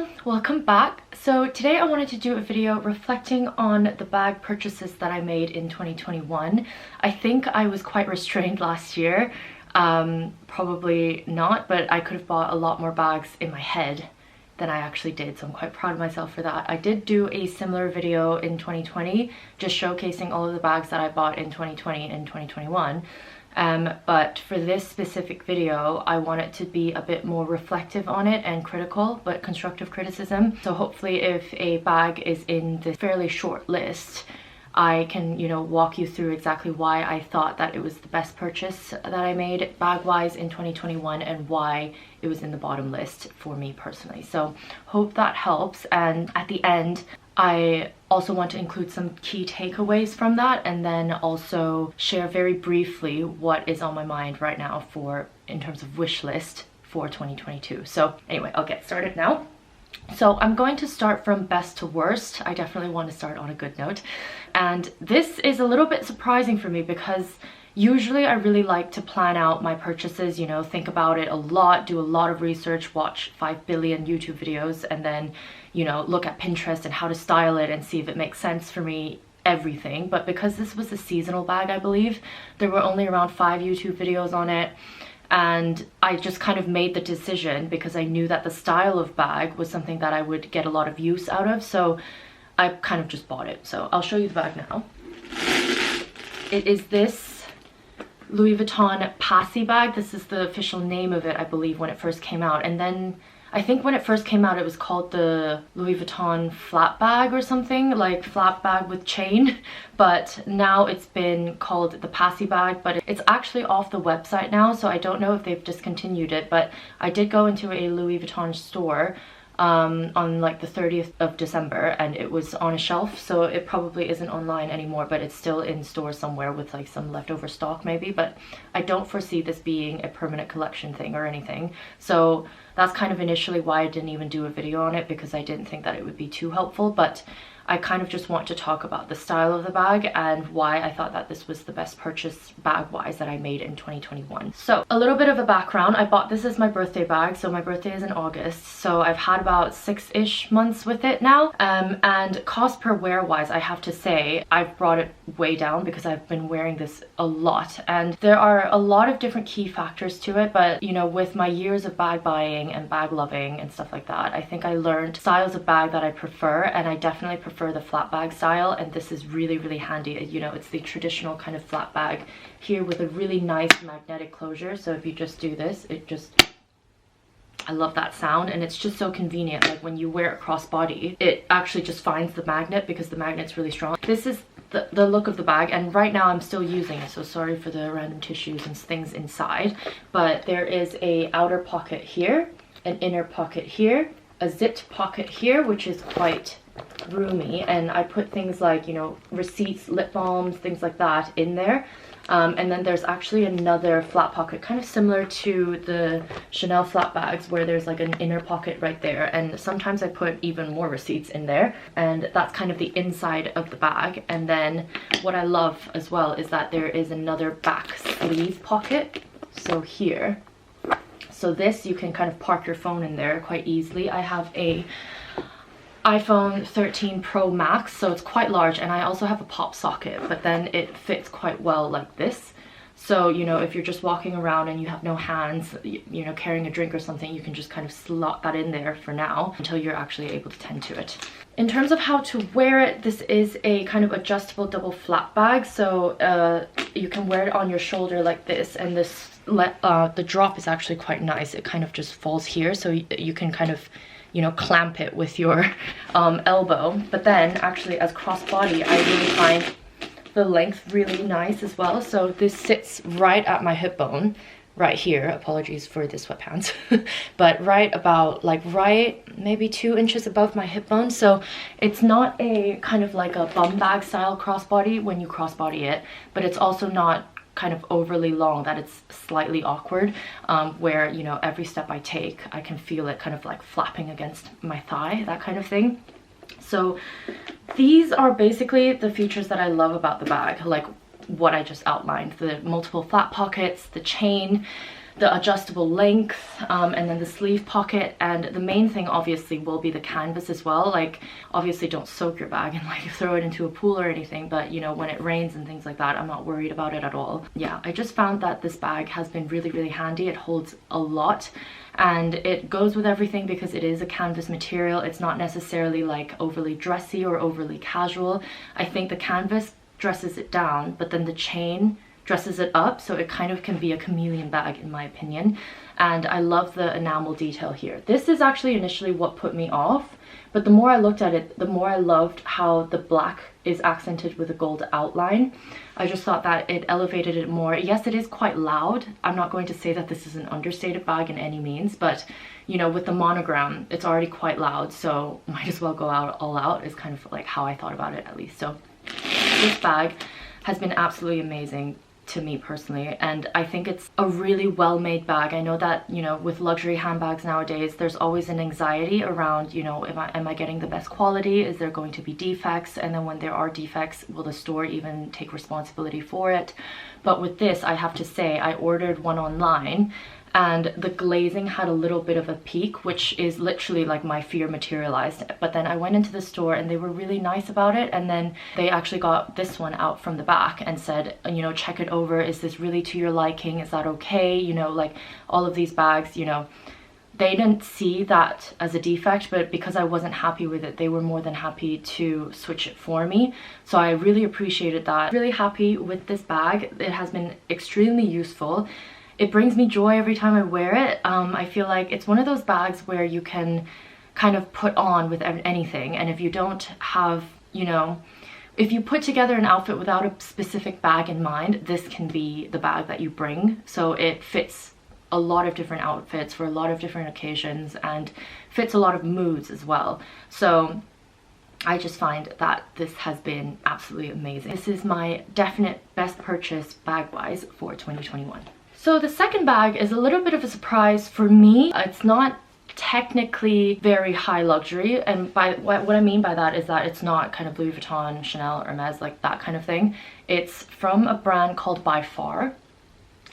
everyone, welcome back. So today I wanted to do a video reflecting on the bag purchases that I made in 2021. I think I was quite restrained last year. Probably not, but I could have bought a lot more bags in my head than I actually did, so I'm quite proud of myself for that. I did do a similar video in 2020, just showcasing all of the bags that I bought in 2020 and 2021. But for this specific video, I want it to be a bit more reflective on it and critical, but constructive criticism. So hopefully if a bag is in this fairly short list, I can, walk you through exactly why I thought that it was the best purchase that I made bag-wise in 2021 and why it was in the bottom list for me personally. So hope that helps. And at the end, I also want to include some key takeaways from that, and then also share very briefly what is on my mind right now in terms of wish list for 2022. So anyway, I'll get started now. So I'm going to start from best to worst. I definitely want to start on a good note. And this is a little bit surprising for me because usually I really like to plan out my purchases, think about it a lot, do a lot of research, watch 5 billion YouTube videos, and then, look at Pinterest and how to style it and see if it makes sense for me, everything. But because this was a seasonal bag, I believe, there were only around 5 YouTube videos on it. And I just kind of made the decision because I knew that the style of bag was something that I would get a lot of use out of. So I kind of just bought it. So I'll show you the bag now. It is this Louis Vuitton Passy bag. This is the official name of it, I believe, when it first came out. And then I think when it first came out, it was called the Louis Vuitton flat bag or something, like flat bag with chain. But now it's been called the Passy bag, but it's actually off the website now. So I don't know if they've discontinued it, but I did go into a Louis Vuitton store on like the 30th of December, and it was on a shelf, so it probably isn't online anymore, but it's still in store somewhere with like some leftover stock maybe. But I don't foresee this being a permanent collection thing or anything, so that's kind of initially why I didn't even do a video on it, because I didn't think that it would be too helpful. But I kind of just want to talk about the style of the bag and why I thought that this was the best purchase bag-wise that I made in 2021. So a little bit of a background. I bought this as my birthday bag, so my birthday is in August, so I've had about 6-ish months with it now. And cost per wear wise, I have to say I've brought it way down because I've been wearing this a lot, and there are a lot of different key factors to it. But with my years of bag buying and bag loving and stuff like that, I think I learned styles of bag that I prefer, and I definitely prefer the flat bag style, and this is really, really handy. It's the traditional kind of flat bag here with a really nice magnetic closure. So if you just do this, I love that sound, and it's just so convenient. Like when you wear it crossbody, it actually just finds the magnet because the magnet's really strong. This is the look of the bag, and right now I'm still using it, so sorry for the random tissues and things inside. But there is a outer pocket here, an inner pocket here, a zipped pocket here, which is quite roomy, and I put things like receipts, lip balms, things like that in there. And then there's actually another flat pocket, kind of similar to the Chanel flat bags, where there's like an inner pocket right there, and sometimes I put even more receipts in there, and that's kind of the inside of the bag. And then what I love as well is that there is another back sleeve pocket, so here. So this, you can kind of park your phone in there quite easily. I have a iPhone 13 Pro Max, so it's quite large, and I also have a pop socket, but then it fits quite well like this. So if you're just walking around and you have no hands, carrying a drink or something, you can just kind of slot that in there for now until you're actually able to tend to it. In terms of how to wear it, this is a kind of adjustable double flap bag, so you can wear it on your shoulder like this, and this the drop is actually quite nice. It kind of just falls here, so you can kind of clamp it with your elbow. But then actually as crossbody, I really find the length really nice as well. So this sits right at my hip bone right here. Apologies for the sweatpants. But right about maybe 2 inches above my hip bone. So it's not a kind of like a bum bag style crossbody when you crossbody it, but it's also not kind of overly long that it's slightly awkward, where every step I take I can feel it kind of like flapping against my thigh, that kind of thing. So these are basically the features that I love about the bag, like what I just outlined: the multiple flat pockets, the chain, the adjustable length, and then the sleeve pocket, and the main thing obviously will be the canvas as well. Like, obviously don't soak your bag and like throw it into a pool or anything, but you know, when it rains and things like that, I'm not worried about it at all. Yeah, I just found that this bag has been really handy. It holds a lot and it goes with everything because it is a canvas material. It's not necessarily like overly dressy or overly casual. I think the canvas dresses it down, but then the chain dresses it up, so it kind of can be a chameleon bag in my opinion. And I love the enamel detail here. This is actually initially what put me off, but the more I looked at it, the more I loved how the black is accented with a gold outline. I just thought that it elevated it more. Yes, it is quite loud. I'm not going to say that this is an understated bag in any means, but you know, with the monogram, it's already quite loud, so might as well go out all out is kind of like how I thought about it, at least. So this bag has been absolutely amazing to me personally, and I think it's a really well-made bag. I know that, you know, with luxury handbags nowadays, there's always an anxiety around, you know, am I getting the best quality? Is there going to be defects? And then when there are defects, will the store even take responsibility for it? But with this, I have to say, I ordered one online and the glazing had a little bit of a peak, which is literally like my fear materialized. But then I went into the store and they were really nice about it, and then they actually got this one out from the back and said, you know, check it over, is this really to your liking, is that okay? You know, like all of these bags, you know, they didn't see that as a defect, but because I wasn't happy with it, they were more than happy to switch it for me. So I really appreciated that. Really happy with this bag. It has been extremely useful. It brings me joy every time I wear it. I feel like it's one of those bags where you can kind of put on with anything, and if you don't have, you know, if you put together an outfit without a specific bag in mind, this can be the bag that you bring. So it fits a lot of different outfits for a lot of different occasions and fits a lot of moods as well. So I just find that this has been absolutely amazing. This is my definite best purchase bag-wise for 2021. So the second bag is a little bit of a surprise for me. It's not technically very high luxury, and by what I mean by that is that it's not kind of Louis Vuitton, Chanel, Hermes, like that kind of thing. It's from a brand called By Far.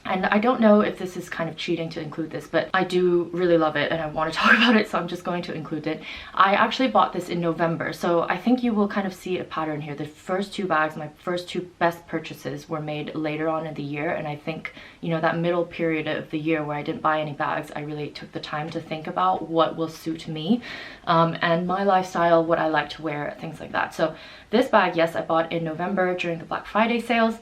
And I don't know if this is kind of cheating to include this, but I do really love it and I want to talk about it, so I'm just going to include it. I actually bought this in November, so I think you will kind of see a pattern here. The first two bags, my first two best purchases, were made later on in the year, and I think, you know, that middle period of the year where I didn't buy any bags, I really took the time to think about what will suit me and my lifestyle, what I like to wear, things like that. So this bag, yes, I bought in November during the Black Friday sales.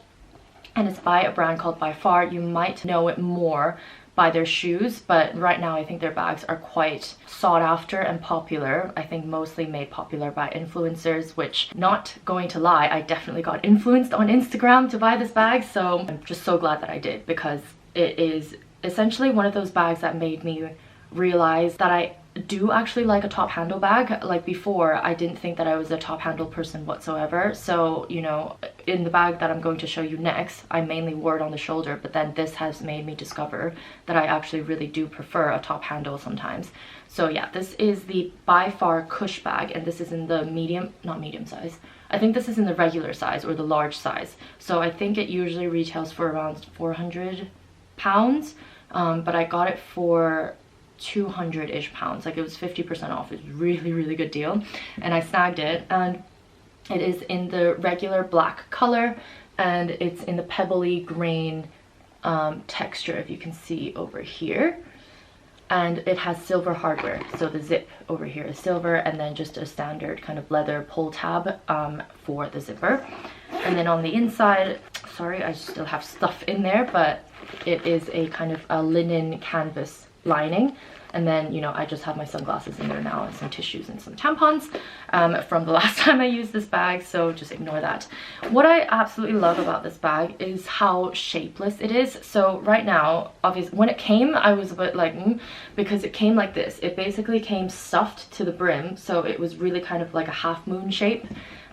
And it's by a brand called By Far. You might know it more by their shoes, but right now I think their bags are quite sought after and popular. I think mostly made popular by influencers, which, not going to lie, I definitely got influenced on Instagram to buy this bag, so I'm just so glad that I did, because it is essentially one of those bags that made me realize that I do actually like a top handle bag. Like before, I didn't think that I was a top handle person whatsoever. So, you know, in the bag that I'm going to show you next, I mainly wore it on the shoulder, but then this has made me discover that I actually really do prefer a top handle sometimes. So yeah, this is the By Far Cush bag, and this is in the not medium size. I think this is in the regular size or the large size. So I think it usually retails for around 400 pounds, but I got it for 200-ish pounds. Like, it was 50% off. It's really good deal, and I snagged it, and it is in the regular black color, and it's in the pebbly grain texture, if you can see over here, and it has silver hardware. So the zip over here is silver, and then just a standard kind of leather pull tab for the zipper. And then on the inside, sorry, I still have stuff in there, but it is a kind of a linen canvas lining. And then, you know, I just have my sunglasses in there now, and some tissues and some tampons from the last time I used this bag, so just ignore that. What I absolutely love about this bag is how shapeless it is. So right now, obviously, when it came, I was a bit like, because it came like this. It basically came stuffed to the brim, so it was really kind of like a half moon shape.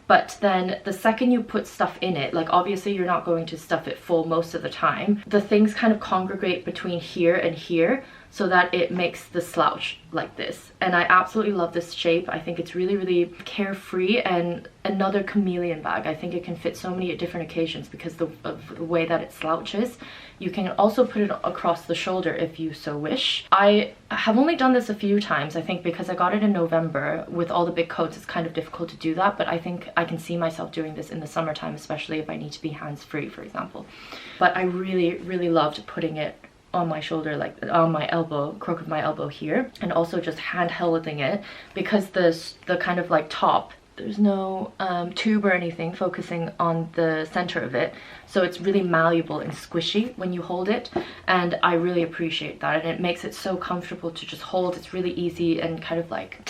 But then the second you put stuff in it, like obviously you're not going to stuff it full most of the time, the things kind of congregate between here and here. so that it makes the slouch like this. And I absolutely love this shape. I think it's really, really carefree and another chameleon bag. I think it can fit so many different occasions because of the way that it slouches. You can also put it across the shoulder if you so wish. I have only done this a few times. I think because I got it in November with all the big coats, it's kind of difficult to do that, but I think I can see myself doing this in the summertime, especially if I need to be hands-free, for example. But I really, really loved putting it on my shoulder, like on my elbow, crook of my elbow here, and also just hand holding it because the kind of like top, there's no tube or anything focusing on the center of it, so it's really malleable and squishy when you hold it, and I really appreciate that. And it makes it so comfortable to just hold. It's really easy and kind of like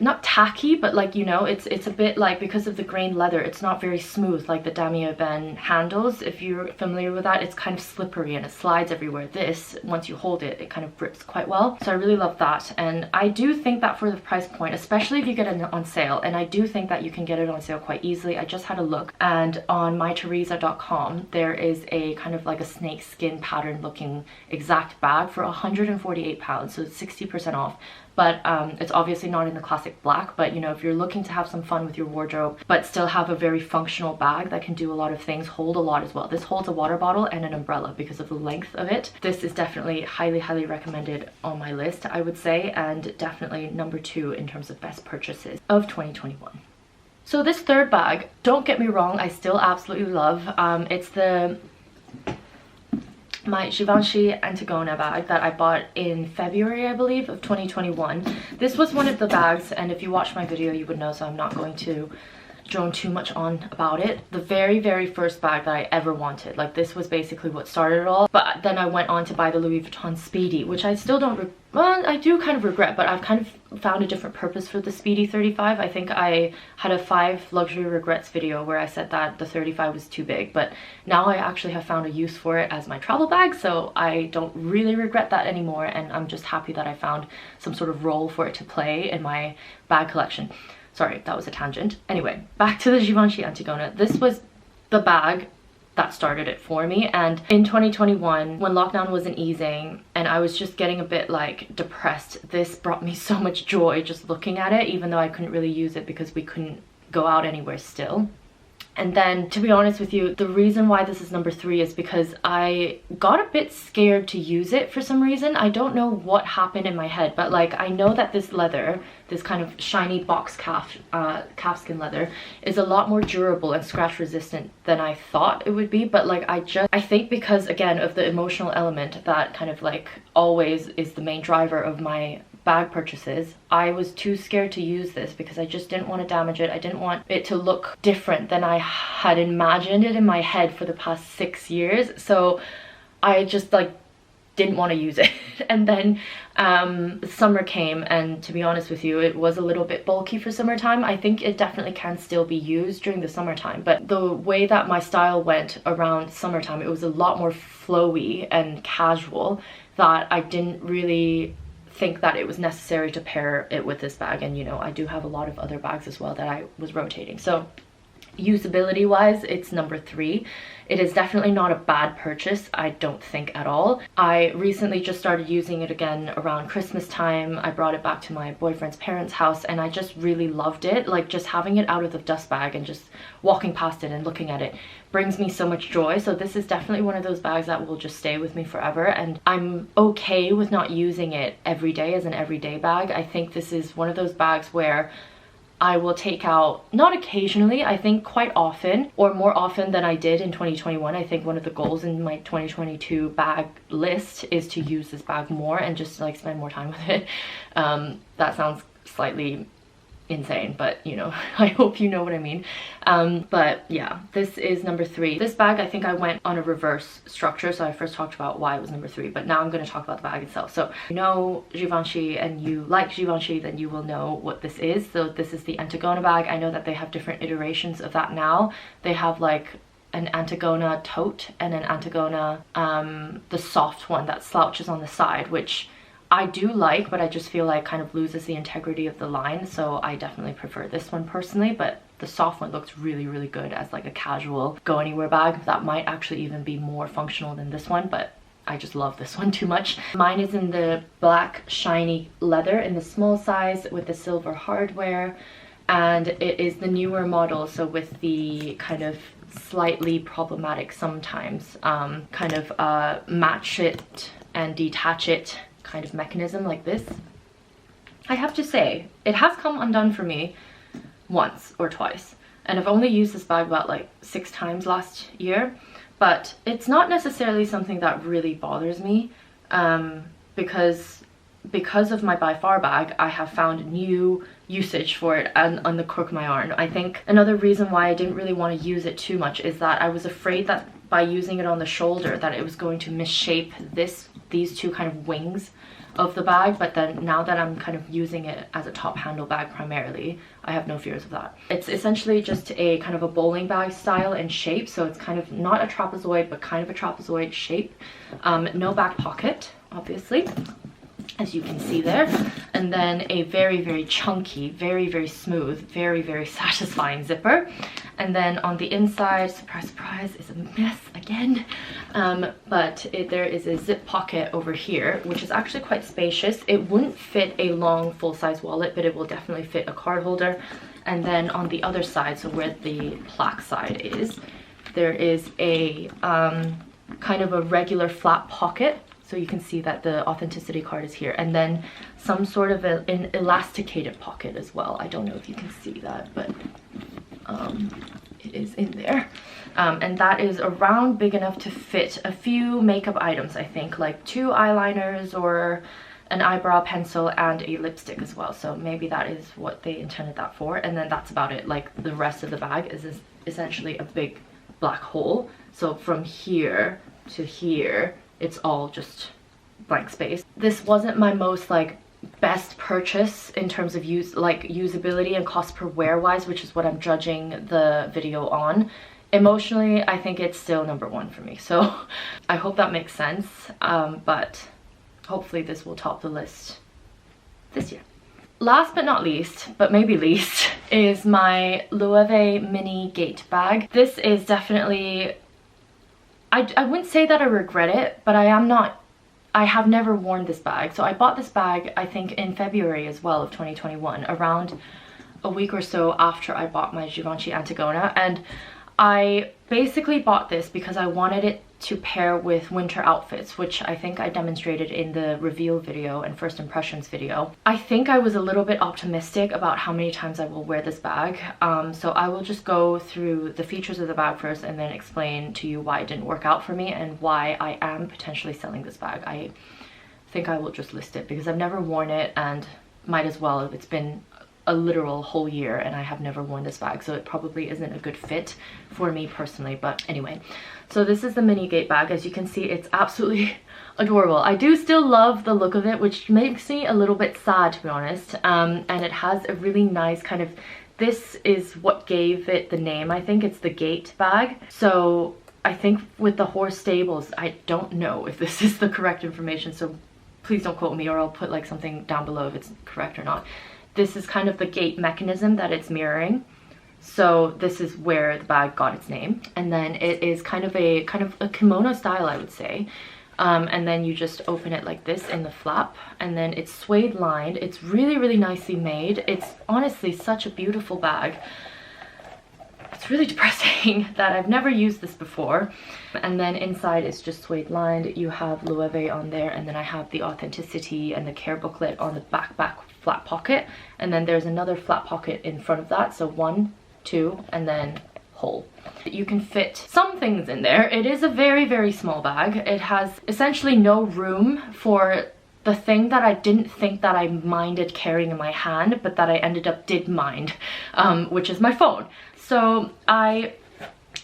not tacky, but like, you know, it's a bit like, because of the grain leather, it's not very smooth like the Damier Ben handles. If you're familiar with that, it's kind of slippery and it slides everywhere. This, once you hold it, it kind of grips quite well, so I really love that. And I do think that for the price point, especially if you get it on sale, and I do think that you can get it on sale quite easily. I just had a look, and on myteresa.com there is a kind of like a snake skin pattern looking exact bag for £148, so it's 60% off. But it's obviously not in the classic black, but you know, if you're looking to have some fun with your wardrobe but still have a very functional bag that can do a lot of things, hold a lot as well. This holds a water bottle and an umbrella because of the length of it. This is definitely highly, highly recommended on my list, I would say, and definitely number 2 in terms of best purchases of 2021. So this third bag, don't get me wrong, I still absolutely love. It's my Givenchy Antigona bag that I bought in February, I believe, of 2021. This was one of the bags, and if you watch my video you would know, so I'm not going to drone too much on about it. The very, very first bag that I ever wanted, like this was basically what started it all. But then I went on to buy the Louis Vuitton Speedy, which I still don't well, I do kind of regret, but I've kind of found a different purpose for the Speedy 35. I think I had a 5 luxury regrets video where I said that the 35 was too big, but now I actually have found a use for it as my travel bag, so I don't really regret that anymore, and I'm just happy that I found some sort of role for it to play in my bag collection. Sorry, that was a tangent. Anyway, back to the Givenchy Antigona. This was the bag that started it for me, and in 2021 when lockdown wasn't easing and I was just getting a bit like depressed, this brought me so much joy just looking at it, even though I couldn't really use it because we couldn't go out anywhere still. And then, to be honest with you, the reason why this is number 3 is because I got a bit scared to use it for some reason. I don't know what happened in my head, but like I know that this leather, this kind of shiny box calfskin leather, is a lot more durable and scratch resistant than I thought it would be. But like I think because again of the emotional element that kind of like always is the main driver of my bag purchases, I was too scared to use this because I just didn't want to damage it. I didn't want it to look different than I had imagined it in my head for the past 6 years. So I just like didn't want to use it. And then summer came, and to be honest with you, it was a little bit bulky for summertime. I think it definitely can still be used during the summertime, but the way that my style went around summertime, it was a lot more flowy and casual that I didn't really think that it was necessary to pair it with this bag. And you know, I do have a lot of other bags as well that I was rotating, so usability wise it's number 3. It is definitely not a bad purchase, I don't think at all. I recently just started using it again around Christmas time. I brought it back to my boyfriend's parents' house and I just really loved it. Like just having it out of the dust bag and just walking past it and looking at it brings me so much joy. So this is definitely one of those bags that will just stay with me forever, and I'm okay with not using it every day as an everyday bag. I think this is one of those bags where I will take out, not occasionally, I think quite often, or more often than I did in 2021. I think one of the goals in my 2022 bag list is to use this bag more and just like spend more time with it. That sounds slightly insane, but you know, I hope you know what I mean. But yeah, this is number 3. This bag, I think I went on a reverse structure, so I first talked about why it was number 3, but now I'm going to talk about the bag itself. So if you know Givenchy and you like Givenchy, then you will know what this is. So this is the Antigona bag. I know that they have different iterations of that now. They have like an Antigona tote and an Antigona, the soft one that slouches on the side, which I do like, but I just feel like kind of loses the integrity of the line, so I definitely prefer this one personally. But the soft one looks really, really good as like a casual go anywhere bag that might actually even be more functional than this one, but I just love this one too much. Mine is in the black shiny leather in the small size with the silver hardware, and it is the newer model, so with the kind of slightly problematic sometimes kind of match it and detach it kind of mechanism like this. I have to say, it has come undone for me once or twice, and I've only used this bag about like 6 times last year, but it's not necessarily something that really bothers me because of my By Far bag, I have found new usage for it on the crook of my arm. I think another reason why I didn't really want to use it too much is that I was afraid that by using it on the shoulder that it was going to misshape these two kind of wings of the bag, but then now that I'm kind of using it as a top handle bag primarily, I have no fears of that. It's essentially just a kind of a bowling bag style and shape, so it's kind of not a trapezoid but kind of a trapezoid shape. No back pocket, obviously, as you can see there, and then a very chunky, very smooth, very satisfying zipper. And then on the inside, surprise surprise, is a mess again, but there is a zip pocket over here, which is actually quite spacious. It wouldn't fit a long full-size wallet, but it will definitely fit a card holder. And then on the other side, so where the plaque side is, there is a kind of a regular flat pocket. So you can see that the authenticity card is here, and then some sort of an elasticated pocket as well. I don't know if you can see that, but it is in there. And that is around big enough to fit a few makeup items, I think, like 2 eyeliners or an eyebrow pencil and a lipstick as well. So maybe that is what they intended that for, and then that's about it. Like, the rest of the bag is essentially a big black hole. So from here to here, it's all just blank space. This wasn't my most like best purchase in terms of usability and cost per wear wise, which is what I'm judging the video on. Emotionally, I think it's still #1 for me, so I hope that makes sense. But hopefully this will top the list this year. Last but not least, but maybe least, is my Loewe mini gate bag. This is definitely, I wouldn't say that I regret it, but I have never worn this bag. So I bought this bag, I think, in February as well of 2021, around a week or so after I bought my Givenchy Antigona. And I basically bought this because I wanted it to pair with winter outfits, which I think I demonstrated in the reveal video and first impressions video. I think I was a little bit optimistic about how many times I will wear this bag, so I will just go through the features of the bag first and then explain to you why it didn't work out for me and why I am potentially selling this bag. I think I will just list it because I've never worn it, and might as well if it's been a literal whole year and I have never worn this bag, so it probably isn't a good fit for me personally. But anyway, so this is the mini gate bag. As you can see, it's absolutely adorable. I do still love the look of it, which makes me a little bit sad, to be honest. And it has a really nice kind of, this is what gave it the name. I think it's the gate bag. So I think with the horse stables, I don't know if this is the correct information, so please don't quote me, or I'll put like something down below if it's correct or not. This is kind of the gate mechanism that it's mirroring. So this is where the bag got its name. And then it is kind of a kimono style, I would say. And then you just open it like this in the flap, and then it's suede lined. It's really nicely made. It's honestly such a beautiful bag. It's really depressing that I've never used this before. And then inside it's just suede lined. You have Loewe on there, and then I have the authenticity and the care booklet on the back flat pocket, and then there's another flat pocket in front of that, so 1, 2, and then hole. You can fit some things in there. It is a very small bag. It has essentially no room for the thing that I didn't think that I minded carrying in my hand, but that I ended up did mind, which is my phone. So I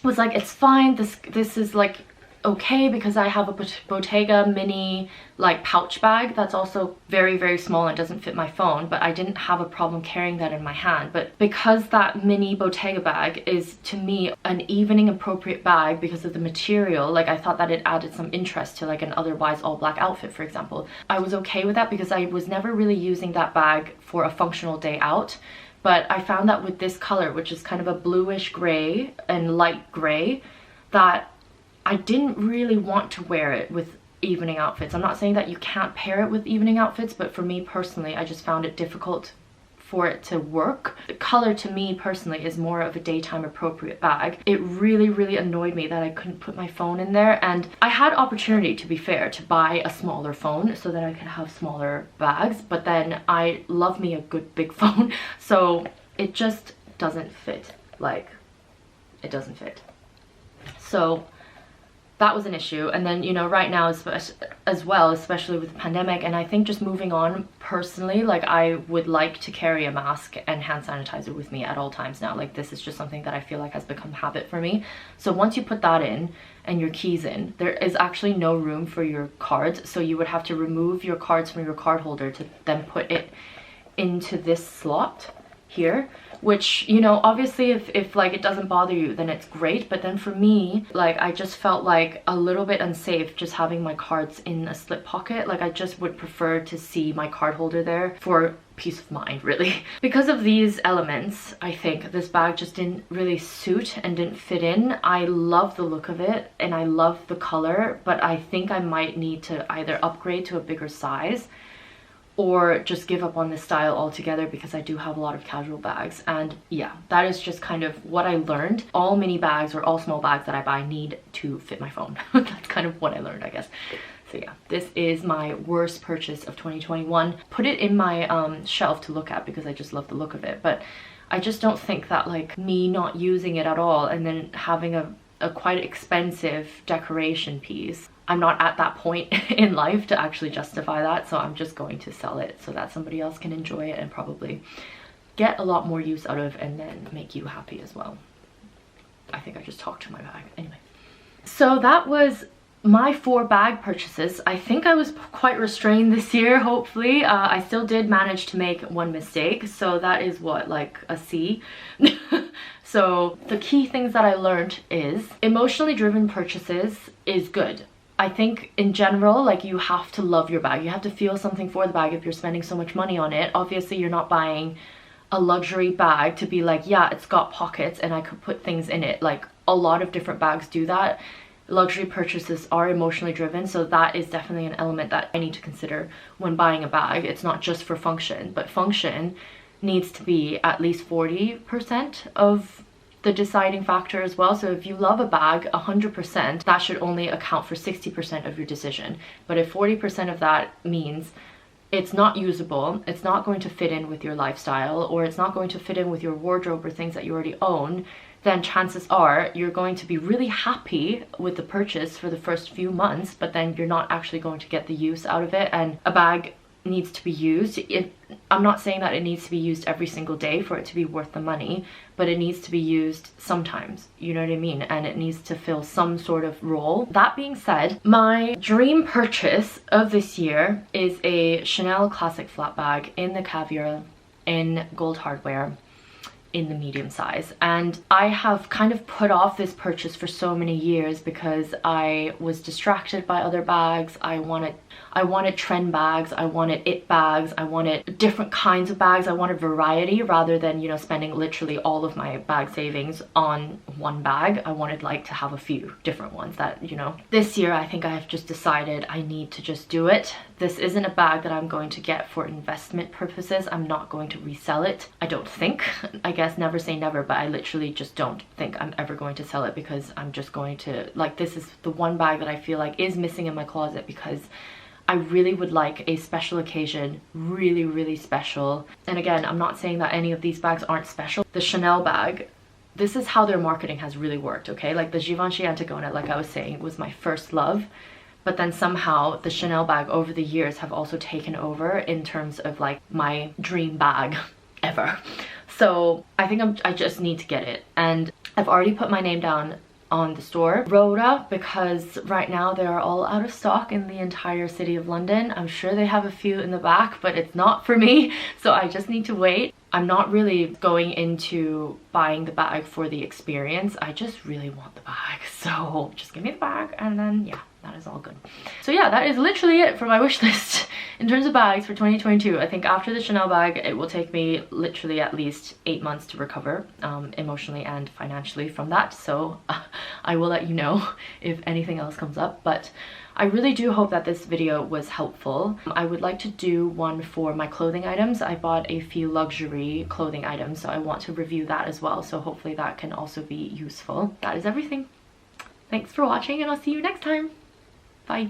was like, it's fine, this is like okay, because I have a Bottega mini like pouch bag that's also very small and doesn't fit my phone, but I didn't have a problem carrying that in my hand. But because that mini Bottega bag is to me an evening appropriate bag because of the material, like I thought that it added some interest to like an otherwise all black outfit, for example. I was okay with that because I was never really using that bag for a functional day out. But I found that with this color, which is kind of a bluish gray and light gray, that I didn't really want to wear it with evening outfits. I'm not saying that you can't pair it with evening outfits, but for me personally, I just found it difficult for it to work. The color to me personally is more of a daytime appropriate bag. It really annoyed me that I couldn't put my phone in there, and I had opportunity, to be fair, to buy a smaller phone so that I could have smaller bags, but then I love me a good big phone, so it just doesn't fit. Like, it doesn't fit. So that was an issue. And then, you know, right now as well, especially with the pandemic, and I think just moving on personally, like I would like to carry a mask and hand sanitizer with me at all times now. Like this is just something that I feel like has become habit for me. So once you put that in and your keys in, there is actually no room for your cards, so you would have to remove your cards from your card holder to then put it into this slot here, which, you know, obviously if like it doesn't bother you, then it's great, but then for me, like I just felt like a little bit unsafe just having my cards in a slip pocket. Like I just would prefer to see my card holder there for peace of mind, really. Because of these elements, I think this bag just didn't really suit and didn't fit in. I love the look of it and I love the color, but I think I might need to either upgrade to a bigger size or just give up on this style altogether, because I do have a lot of casual bags. And yeah, that is just kind of what I learned. All mini bags or all small bags that I buy need to fit my phone. That's kind of what I learned, I guess. So yeah, this is my worst purchase of 2021. Put it in my shelf to look at because I just love the look of it, but I just don't think that like me not using it at all and then having a quite expensive decoration piece, I'm not at that point in life to actually justify that, so I'm just going to sell it so that somebody else can enjoy it and probably get a lot more use out of, and then make you happy as well. I think I just talked to my bag. Anyway, so that was my 4 bag purchases. I think I was quite restrained this year, hopefully. I still did manage to make one mistake, so that is what, like a C. So the key things that I learned is emotionally driven purchases is good. I think in general, like you have to love your bag. You have to feel something for the bag if you're spending so much money on it. Obviously, you're not buying a luxury bag to be like, yeah, it's got pockets and I could put things in it. Like a lot of different bags do that. Luxury purchases are emotionally driven, so that is definitely an element that I need to consider when buying a bag. It's not just for function, but function needs to be at least 40% of the deciding factor as well. So if you love a bag 100%, that should only account for 60% of your decision. But if 40% of that means it's not usable, it's not going to fit in with your lifestyle, or it's not going to fit in with your wardrobe or things that you already own, then chances are you're going to be really happy with the purchase for the first few months, but then you're not actually going to get the use out of it. And a bag needs to be used. I'm not saying that it needs to be used every single day for it to be worth the money, but it needs to be used sometimes, you know what I mean? And it needs to fill some sort of role. That being said, my dream purchase of this year is a Chanel classic flat bag in the caviar in gold hardware in the medium size. And I have kind of put off this purchase for so many years because I was distracted by other bags. I wanted trend bags, I wanted it bags, I wanted different kinds of bags, I wanted variety rather than, you know, spending literally all of my bag savings on one bag. I wanted like to have a few different ones that, you know. This year I think I have just decided I need to just do it. This isn't a bag that I'm going to get for investment purposes. I'm not going to resell it, I don't think. I guess never say never, but I literally just don't think I'm ever going to sell it because I'm just going to, like, this is the one bag that I feel like is missing in my closet because I really would like a special occasion, really special. And again, I'm not saying that any of these bags aren't special. The Chanel bag, this is how their marketing has really worked, okay? Like the Givenchy Antigona, like I was saying, was my first love. But then somehow the Chanel bag over the years have also taken over in terms of like my dream bag ever. So I think I just need to get it. And I've already put my name down on the store Rhoda because right now they are all out of stock in the entire city of London. I'm sure they have a few in the back, but it's not for me, so I just need to wait. I'm not really going into buying the bag for the experience. I just really want the bag, so just give me the bag and then yeah, that is all good. So yeah, that is literally it for my wish list in terms of bags for 2022. I think after the Chanel bag, it will take me literally at least 8 months to recover emotionally and financially from that. So I will let you know if anything else comes up, but I really do hope that this video was helpful. I would like to do one for my clothing items. I bought a few luxury clothing items, so I want to review that as well, so hopefully that can also be useful. That is everything. Thanks for watching, and I'll see you next time. Bye.